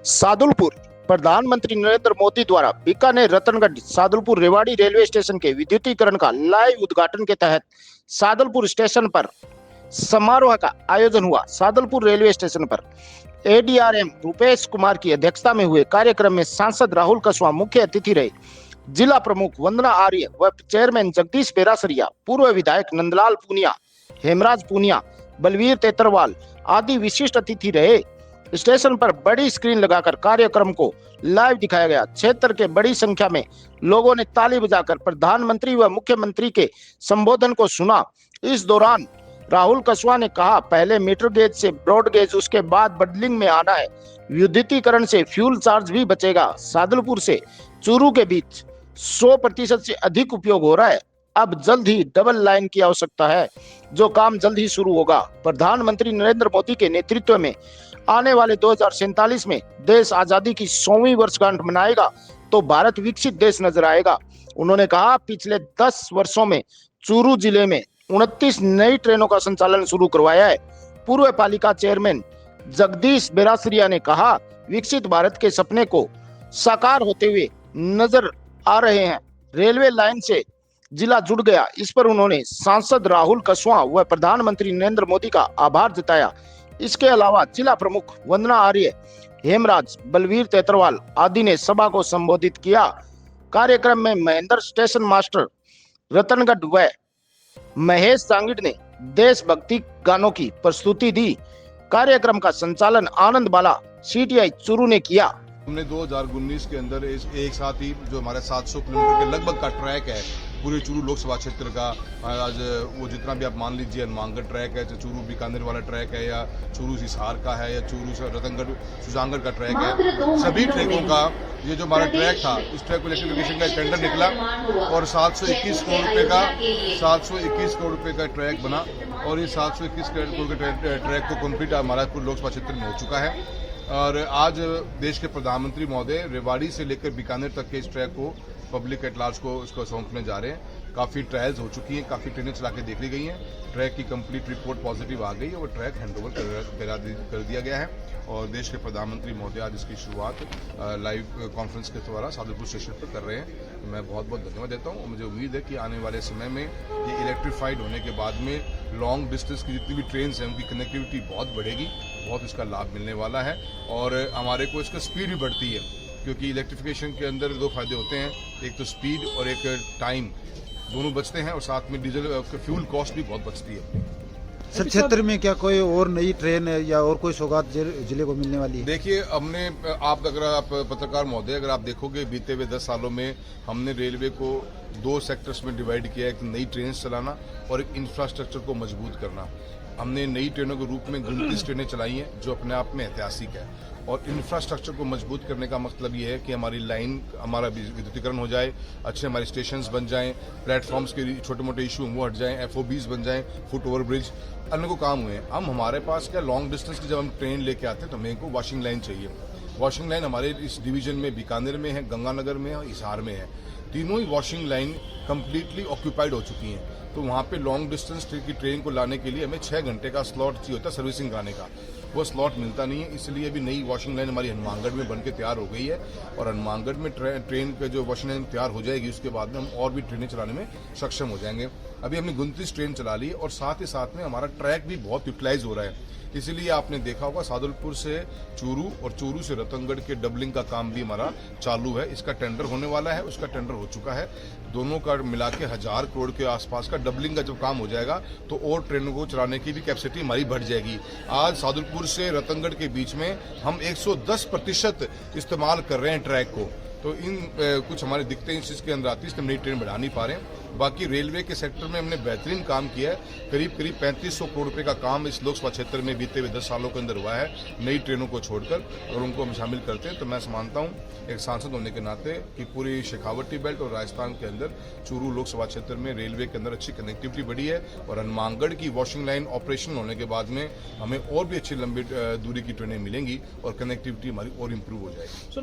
सादुलपुर। प्रधानमंत्री नरेंद्र मोदी द्वारा Bikaner Ratangarh Sadulpur Rewari railway station के विद्युतीकरण का लाइव उद्घाटन के तहत सादुलपुर स्टेशन पर समारोह का आयोजन हुआ। सादुलपुर रेलवे स्टेशन पर एडीआरएम रुपेश कुमार की अध्यक्षता में हुए कार्यक्रम में सांसद राहुल कसवा मुख्य अतिथि रहे। जिला प्रमुख वंदना आर्य व चेयरमैन जगदीश बेरासरिया, पूर्व विधायक नंदलाल पूनिया, हेमराज पूनिया, बलवीर तेतरवाल आदि विशिष्ट अतिथि रहे। स्टेशन पर बड़ी स्क्रीन लगाकर कार्यक्रम को लाइव दिखाया गया। क्षेत्र के बड़ी संख्या में लोगों ने ताली बजाकर प्रधानमंत्री व मुख्यमंत्री के संबोधन को सुना। इस दौरान राहुल कसवा ने कहा, पहले मीटर गेज से ब्रॉड गेज, उसके बाद बदलिंग में आना है। विद्युतीकरण से फ्यूल चार्ज भी बचेगा। सादुलपुर से चूरू के बीच 100% से अधिक उपयोग हो रहा है। अब जल्द ही डबल लाइन की आवश्यकता है, जो काम जल्द ही शुरू होगा। प्रधानमंत्री नरेंद्र मोदी के नेतृत्व में आने वाले 2047 में देश आजादी की 100वीं वर्षगांठ मनाएगा तो भारत विकसित देश नजर आएगा। उन्होंने कहा, पिछले 10 वर्षों में चूरू जिले में 29 नई ट्रेनों का संचालन शुरू करवाया है। पूर्व पालिका चेयरमैन जगदीश बेरासरिया ने कहा, विकसित भारत के सपने को साकार होते हुए नजर आ रहे हैं। रेलवे लाइन से जिला जुड़ गया। इस पर उन्होंने सांसद राहुल कसवा व प्रधानमंत्री नरेंद्र मोदी का आभार जताया। इसके अलावा जिला प्रमुख वंदना आर्य, हेमराज, बलवीर तेतरवाल आदि ने सभा को संबोधित किया। कार्यक्रम में महेंद्र स्टेशन मास्टर रतनगढ़ व महेश सांगिड ने देशभक्ति गानों की प्रस्तुति दी। कार्यक्रम का संचालन आनंद बाला सीटीआई चूरू ने किया। हमने 2019 के अंदर एक साथ ही जो हमारे 700 किलोमीटर के लगभग का ट्रैक है पूरे चूरू लोकसभा क्षेत्र का, आज वो जितना भी आप मान लीजिए हनुमानगढ़ ट्रैक है, चूरू बीकानेर वाला ट्रैक है, या चूरू हिसार का है, या चूरू से रतनगढ़ सुजानगढ़ का ट्रैक है, सभी ट्रैकों का ये जो हमारा ट्रैक था, इस ट्रैक को इलेक्ट्रिफिकेशन का टेंडर निकला और 721 करोड़ रुपए का ट्रैक बना और ये 721 करोड़ के ट्रैक को कम्प्लीट हमारा पूरे लोकसभा क्षेत्र में हो चुका है। और आज देश के प्रधानमंत्री महोदय रेवाड़ी से लेकर बीकानेर तक के इस ट्रैक को पब्लिक एट लार्ज को इसको सौंपने जा रहे हैं। काफ़ी ट्रायल्स हो चुकी हैं, काफ़ी ट्रेनें चला के देख ली गई हैं। ट्रैक की कंप्लीट रिपोर्ट पॉजिटिव आ गई है और ट्रैक हैंडओवर कर दिया गया है और देश के प्रधानमंत्री महोदय आज इसकी शुरुआत लाइव कॉन्फ्रेंस के द्वारा सादुलपुर स्टेशन पर कर रहे हैं। मैं बहुत बहुत धन्यवाद देता हूँ और मुझे उम्मीद है कि आने वाले समय में ये इलेक्ट्रीफाइड होने के बाद में लॉन्ग डिस्टेंस की जितनी भी ट्रेन हैं उनकी कनेक्टिविटी बहुत बढ़ेगी, बहुत इसका लाभ मिलने वाला है और हमारे को इसका स्पीड भी बढ़ती है, क्योंकि इलेक्ट्रिफिकेशन के अंदर 2 फायदे होते हैं, एक तो स्पीड और एक टाइम, दोनों बचते हैं और साथ में डीजल फ्यूल कॉस्ट भी बहुत बचती है। सर, क्षेत्र में क्या कोई और नई ट्रेन है या और कोई सौगात जिले को मिलने वाली है? देखिए, हमने आप पत्रकार महोदय, अगर आप देखोगे बीते हुए 10 सालों में हमने रेलवे को 2 सेक्टर्स में डिवाइड किया है, एक नई ट्रेन चलाना और एक इंफ्रास्ट्रक्चर को मजबूत करना। हमने नई ट्रेनों के रूप में 29 ट्रेनें चलाई हैं जो अपने आप में ऐतिहासिक है और इंफ्रास्ट्रक्चर को मजबूत करने का मतलब ये है कि हमारी लाइन, हमारा विद्युतीकरण हो जाए, अच्छे हमारे स्टेशंस बन जाएं, प्लेटफॉर्म्स के छोटे मोटे इशू वो हट जाएं, एफओबीज बन जाएं, फुट ओवर ब्रिज, अन्य को काम हुए हैं। हम हमारे पास क्या लॉन्ग डिस्टेंस की जब हम ट्रेन लेके आते हैं तो हमें को वॉशिंग लाइन चाहिए। वॉशिंग लाइन हमारे इस डिवीजन में बीकानेर में है, गंगानगर में है और हिसार में है। तीनों ही वॉशिंग लाइन कंप्लीटली ऑक्यूपाइड हो चुकी हैं, तो वहाँ पे लॉन्ग डिस्टेंस की ट्रेन को लाने के लिए हमें 6 घंटे का स्लॉट चाहिए होता है सर्विसिंग कराने का, वो स्लॉट मिलता नहीं है। इसलिए अभी नई वॉशिंग लाइन हमारी हनुमानगढ़ में बनके तैयार हो गई है और हनुमानगढ़ में ट्रेन का जो वॉशिंग लाइन तैयार हो जाएगी उसके बाद में हम और भी ट्रेनें चलाने में सक्षम हो जाएंगे। अभी हमने 29 ट्रेन चला ली और साथ ही साथ में हमारा ट्रैक भी बहुत यूटिलाइज हो रहा है। इसीलिए आपने देखा होगा सादुलपुर से चूरू और चूरू से रतनगढ़ के डबलिंग का काम भी हमारा चालू है। इसका टेंडर होने वाला है, उसका टेंडर हो चुका है। दोनों का मिला के 1000 करोड़ के आसपास का डबलिंग का जब काम हो जाएगा तो और ट्रेनों को चलाने की भी कैपेसिटी हमारी बढ़ जाएगी। आज सादुलपुर से रतनगढ़ के बीच में हम 110% इस्तेमाल कर रहे हैं ट्रैक को, तो इन कुछ हमारे दिक्कतें इस चीज़ के अंदर आती है, इसलिए हम नई ट्रेन बढ़ा नहीं पा रहे हैं। बाकी रेलवे के सेक्टर में हमने बेहतरीन काम किया है। करीब 3500 करोड़ रुपए का काम इस लोकसभा क्षेत्र में बीते हुए 10 सालों के अंदर हुआ है नई ट्रेनों को छोड़कर। अगर उनको हम शामिल करते हैं तो मैं मानता हूं एक सांसद होने के नाते कि पूरी शेखावटी बेल्ट और राजस्थान के अंदर चूरू लोकसभा क्षेत्र में रेलवे के अंदर अच्छी कनेक्टिविटी बढ़ी है और हनुमानगढ़ की वॉशिंग लाइन ऑपरेशन होने के बाद में हमें और भी अच्छी लंबी दूरी की ट्रेनें मिलेंगी और कनेक्टिविटी हमारी और इम्प्रूव हो जाएगी।